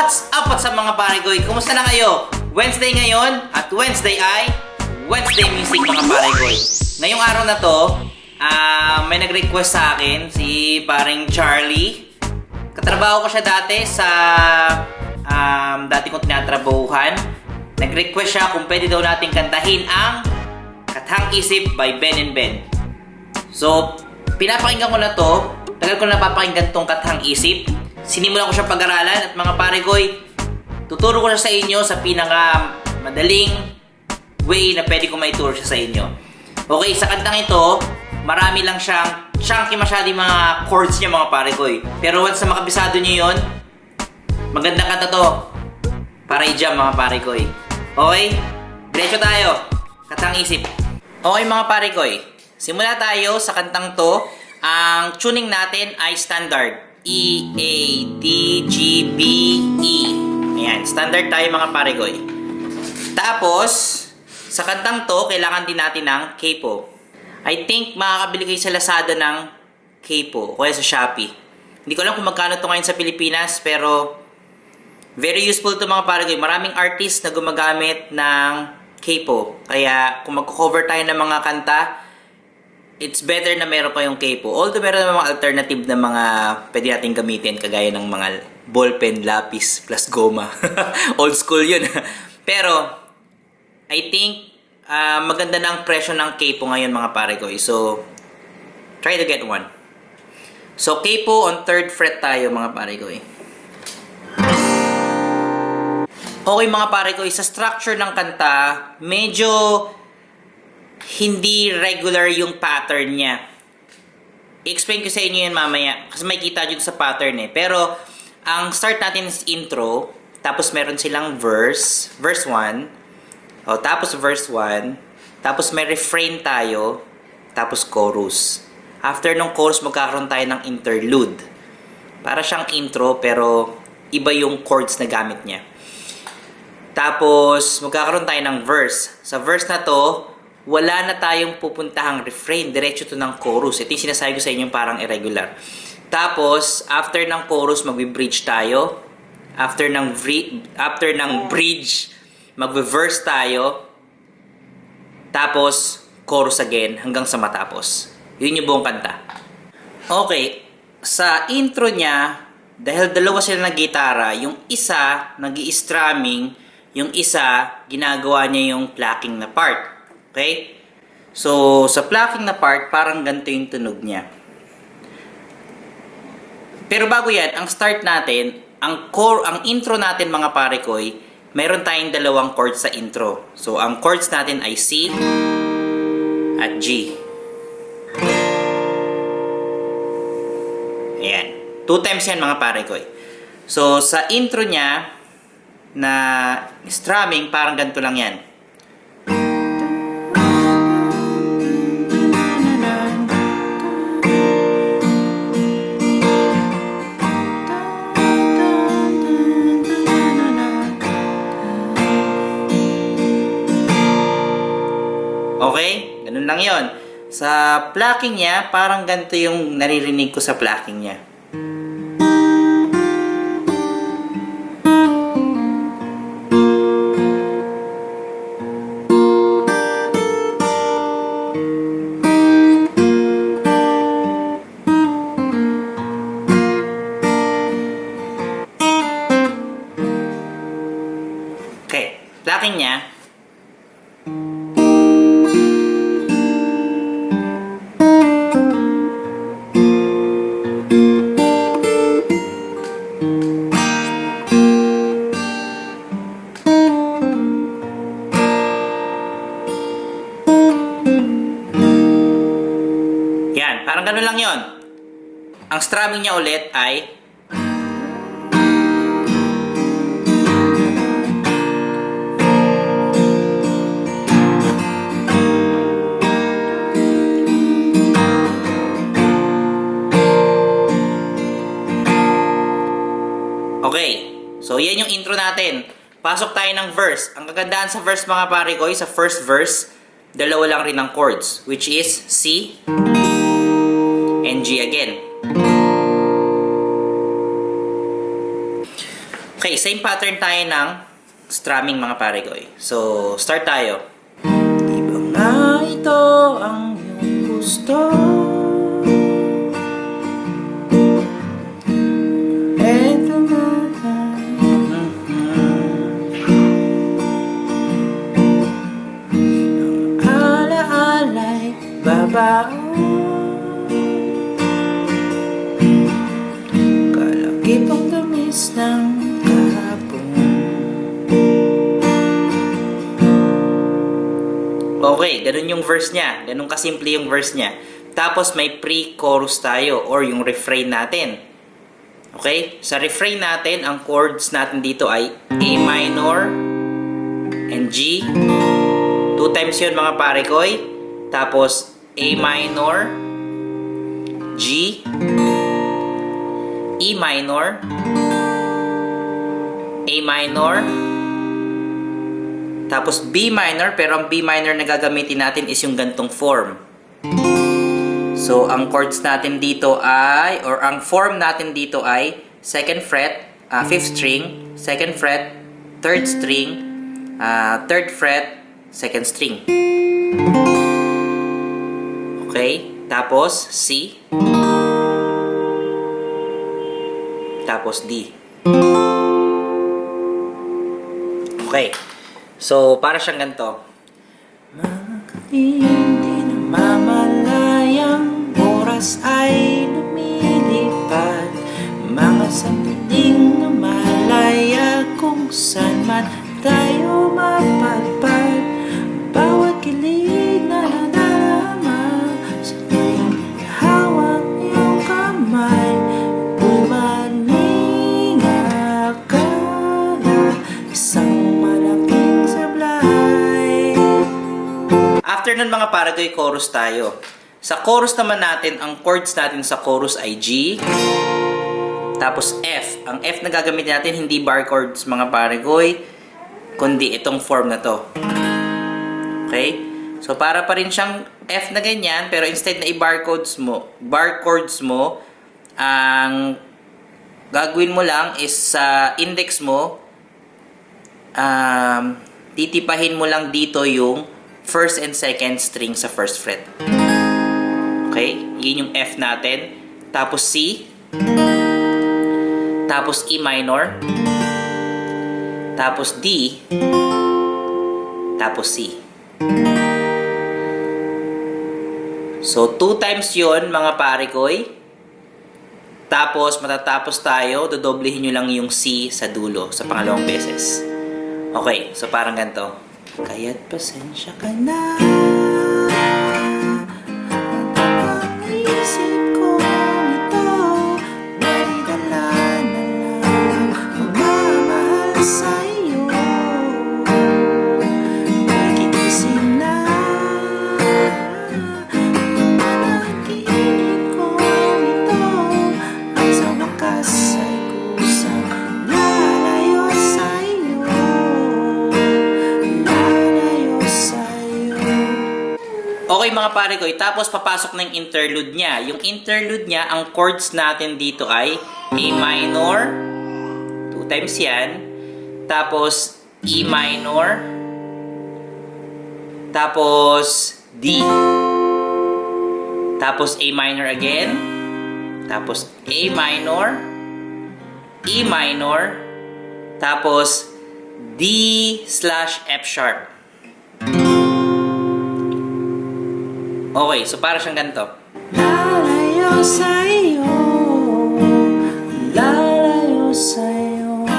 What's up sa mga parekoy? Kumusta na kayo? Wednesday ngayon at Wednesday ay Wednesday Music mga parekoy. Ngayong araw na to, may nag-request sa akin si paring Charlie. Katrabaho ko siya dati sa dati kong tinatrabahuhan. Nag-request siya kung pwede daw natin kantahin ang Kathang Isip by Ben&Ben. So, pinapakinggan ko na to. Tagal ko na napapakinggan tong Kathang Isip. Sinimulan ko siya pag-aralan at mga parekoy, tuturo ko na sa inyo sa pinaka madaling way na pwede ko maituro siya sa inyo. Okay, sa kantang ito, marami lang siyang chunky masyadong mga chords niya mga parekoy. Pero once na makabisado niyo yun, magandang kanta to para i-jam mga parekoy. Okay, diretso tayo. Kathang Isip. Okay mga parekoy, simula tayo sa kantang to. Ang tuning natin ay standard. E, A, D, G, B, E. Ayan, standard tayo mga parekoy. Tapos, sa kantang to, kailangan din natin ng CAPO. I think makakabili kayo sa Lazada ng CAPO o kaya sa Shopee. Hindi ko alam kung magkano to ngayon sa Pilipinas, pero very useful to mga parekoy. Maraming artist na gumagamit ng CAPO. Kaya kung mag-cover tayo ng mga kanta, it's better na meron kayong CAPO. Although meron naman mga alternative na mga pwede natin gamitin kagaya ng mga ballpen, lapis, plus goma. Old school yun. Pero, I think maganda na ang presyo ng CAPO ngayon mga parekoy. So, try to get one. So, CAPO on 3rd fret tayo mga parekoy. Okay mga parekoy, sa structure ng kanta, medyo hindi regular yung pattern niya. I-explain ko sa inyo yan mamaya kasi may kita dito sa pattern eh. Pero ang start natin is intro, tapos meron silang verse 1, tapos verse 1, tapos may refrain tayo, tapos chorus. After ng chorus, magkakaroon tayo ng interlude. Para siyang intro pero iba yung chords na gamit niya. Tapos magkakaroon tayo ng verse. Sa verse na to, wala na tayong pupuntahang refrain. Diretso to ng chorus. Ito yung sinasabi ko sa inyo parang irregular. Tapos, after ng chorus, magbe-bridge tayo. After ng bridge, magbe-verse tayo. Tapos, chorus again hanggang sa matapos. Yun yung buong kanta. Okay. Sa intro niya, dahil dalawa sila ng gitara, yung isa nag-i-strumming, yung isa ginagawa niya yung plucking na part. Okay? So, sa plucking na part, parang ganito yung tunog niya. Pero bago yan, ang start natin, ang intro natin mga parekoy, meron tayong dalawang chords sa intro. So, ang chords natin ay C at G. Ayan. 2 times yan mga parekoy. So, sa intro niya, na strumming, parang ganito lang yan. Okay? Ganun lang yon. Sa plucking niya, parang ganito yung naririnig ko sa plucking niya. Okay. Plucking niya. Yan, parang gano'n lang yon. Ang strumming niya ulit ay okay. So, yan yung intro natin. Pasok tayo ng verse. Ang kagandahan sa verse mga parekoy, sa first verse, dalawa lang rin ang chords, which is C and G again. Okay, Okay, same pattern tayo ng strumming mga parekoy. So, start tayo. Di ba nga ito ang iyong gusto? Eto na ala-alay babao. Kalakip ang tamis ng kahapon. Okay, ganun yung verse niya. Ganun kasimple yung verse niya. Tapos may pre-chorus tayo or yung refrain natin. Okay? Sa refrain natin, ang chords natin dito ay A minor and G. 2 times yun mga parekoy. Tapos A minor, G, E minor, A minor, tapos B minor, pero ang B minor na gagamitin natin is yung gantong form. So, ang chords natin dito ay, or ang form natin dito ay 2nd fret, 5th string, 2nd fret, 3rd string, 3rd fret, 2nd string. Okay? Tapos C. Tapos D. Okay. So, para siyang ganito. Mga gabing di namamalayang oras ay lumilipad. Mga sandaling namalaya kung saan man tayo mapadpad. Bawat kilig na nadarama sa tuwing hawak iyong kamay. Umaling akala isang malaking sablay. After nun mga parekoy, chorus tayo. Sa chorus naman natin, ang chords natin sa chorus ay G, tapos F. Ang F na gagamitin natin, hindi bar chords mga parekoy, kundi itong form na to. Okay? So, para pa rin siyang F na ganyan, pero instead na bar chords mo, ang gagawin mo lang is sa index mo, titipahin mo lang dito yung 1st and 2nd string sa 1st fret. Okay? Yun yung F natin. Tapos C. Tapos E minor. Tapos D. Tapos C. So, 2 times yun, mga parekoy. Tapos, matatapos tayo, dodoblehin nyo lang yung C sa dulo, sa pangalawang beses. Okay, so parang ganito. Kaya't pasensya ka na. Ang isip ko ito, may dala na lang magmamahal sa'yo. Nagigising na panaginip ko ito, at sa wakas ay kusang lalayo sa'yo. Okay mga parekoy, tapos papasok na yung interlude niya. Yung interlude niya, ang chords natin dito ay A minor, 2 times yan, tapos E minor, tapos D, tapos A minor again, tapos A minor, E minor, tapos D/F sharp. Okay, so para siyang ganito. Lalayo sa'yo, lalayo sa'yo.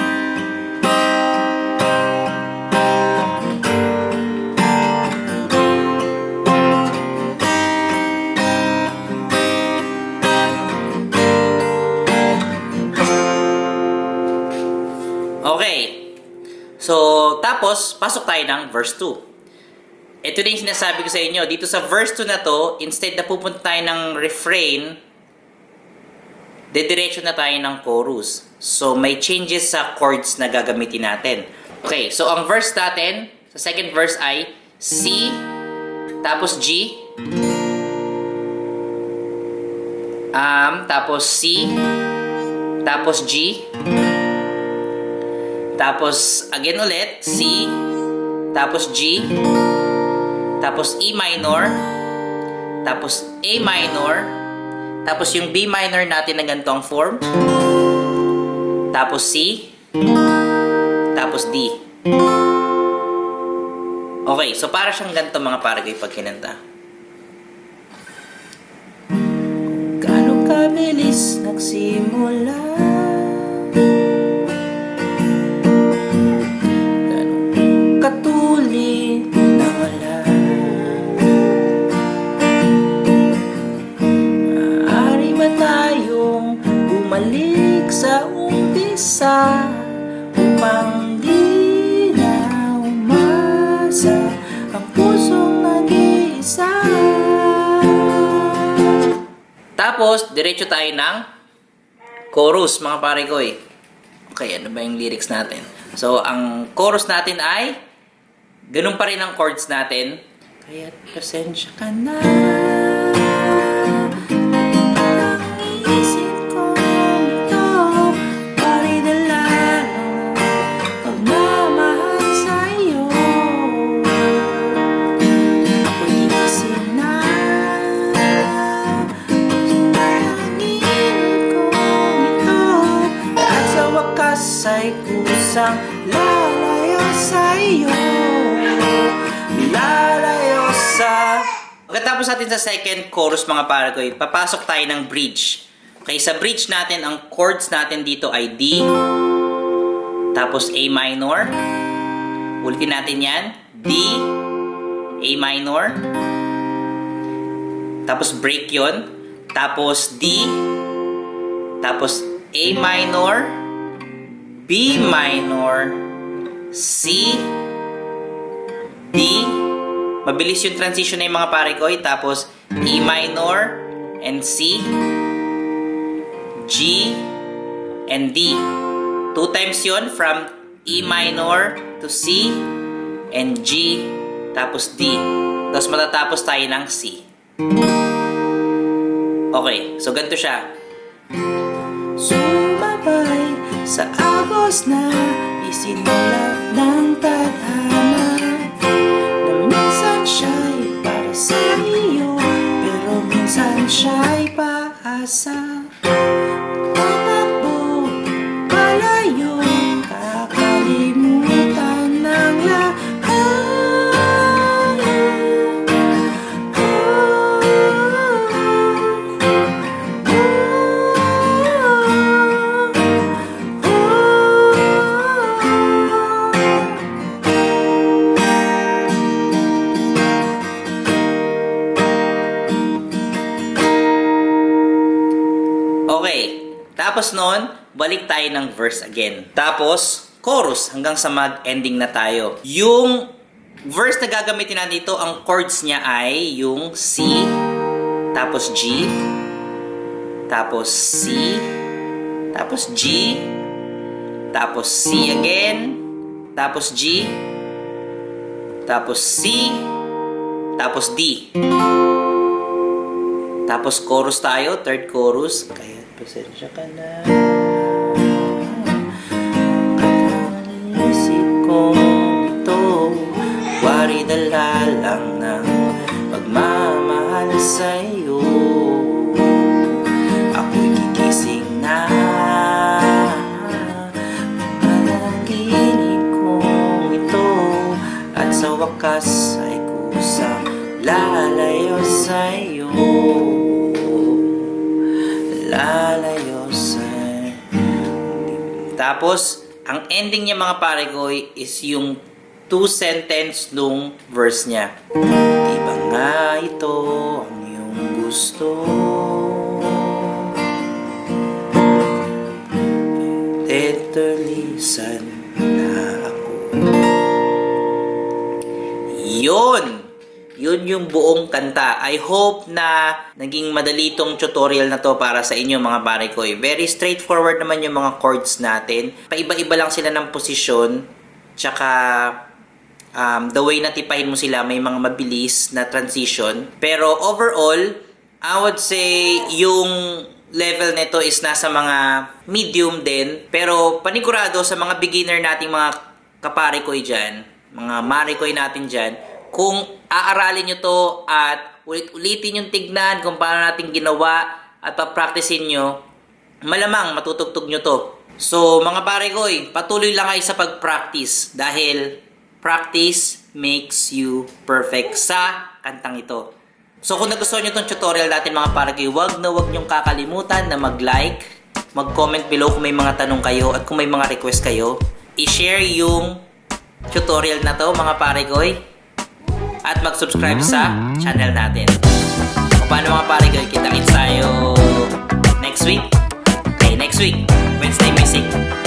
Okay. So, tapos, pasok tayo ng verse 2. Ito na yung sinasabi ko sa inyo. Dito sa verse 2 na to, instead na pupunta tayo ng refrain, dediretso na tayo ng chorus. So, may changes sa chords na gagamitin natin. Okay, so ang verse natin, sa second verse ay C, tapos G, tapos C, tapos G, Tapos, again ulit, C. Tapos G. Tapos E minor. Tapos A minor. Tapos yung B minor natin na ganito ang form. Tapos C. Tapos D. Okay, so para siyang ganito mga parekoy pag kinanta. Gano'ng kabilis nagsimula, gano'ng katulid na wala, maaari ba tayong bumalik sa umpisa upang di na umasa ang pusong nag-iisa. Tapos, diretso tayo ng chorus, mga parekoy. Okay, ano ba yung lyrics natin? So, ang chorus natin ay ganun pa rin ang chords natin. Kaya't pasensya ka na. Ang isip ko ito, paridala ng pagmamahal sa'yo. Ako'y gigising na. Ay kusang lalayo sa'yo, lalayo sa... Pagkatapos natin sa second chorus mga parekoy, papasok tayo ng bridge. Okay, sa bridge natin, ang chords natin dito ay D, tapos A minor. Ulitin natin yan, D, A minor, tapos break yon, tapos D, tapos A minor, B minor, C, D, mabilis yung transition na yung mga parekoy, tapos E minor and C, G, and D. 2 times yun, from E minor to C, and G, tapos D. Tapos matatapos tayo ng C. Okay, so ganito siya. Sumabay sa agos na isinulat ng tadhana, na minsan siya'y para sa iyo, pero minsan siya'y paasa. Tatakbo palayo, kakalimutan ng lahat. Tapos nun, balik tayo ng verse again. Tapos, chorus hanggang sa mag-ending na tayo. Yung verse na gagamitin natin dito, ang chords niya ay yung C, tapos G, tapos C, tapos G, tapos C again, tapos G, tapos C, tapos D. Tapos chorus tayo, third chorus. Kaya pasensya ka na. Kathang isip ko ito, waridala lang ng pagmamahal sa'yo. Ako'y gigising na. Panaginip kong ito, at sa wakas ay kusang lalayo sa'yo. Lalayo sa'yo. Tapos, ang ending niya mga parekoy is yung 2 sentence nung verse niya. Di ba nga ito ang iyong gusto? Teterlisan na ako. Yun! Yun yung buong kanta. I hope na naging madali tong tutorial na to para sa inyo mga parekoy. Very straightforward naman yung mga chords natin. Paiba-iba lang sila ng posisyon. Tsaka the way na tipahin mo sila, may mga mabilis na transition. Pero overall, I would say yung level nito is nasa mga medium din. Pero panigurado sa mga beginner nating mga kaparekoy dyan, mga marekoy natin dyan, kung aaralin nyo to at ulit-ulitin yung tignan kung paano natin ginawa at pa-practicein nyo, malamang matutugtog nyo to. So mga parekoy, patuloy lang kayo sa pag-practice dahil practice makes you perfect sa kantang ito. So kung nagustuhan nyo itong tutorial natin mga parekoy, wag nyong kakalimutan na mag-like, mag-comment below kung may mga tanong kayo at kung may mga request kayo. I-share yung tutorial na to mga parekoy at mag-subscribe sa channel natin. Kung paano mga parekoy, kita-kits tayo next week. Okay, next week, Wednesday Music.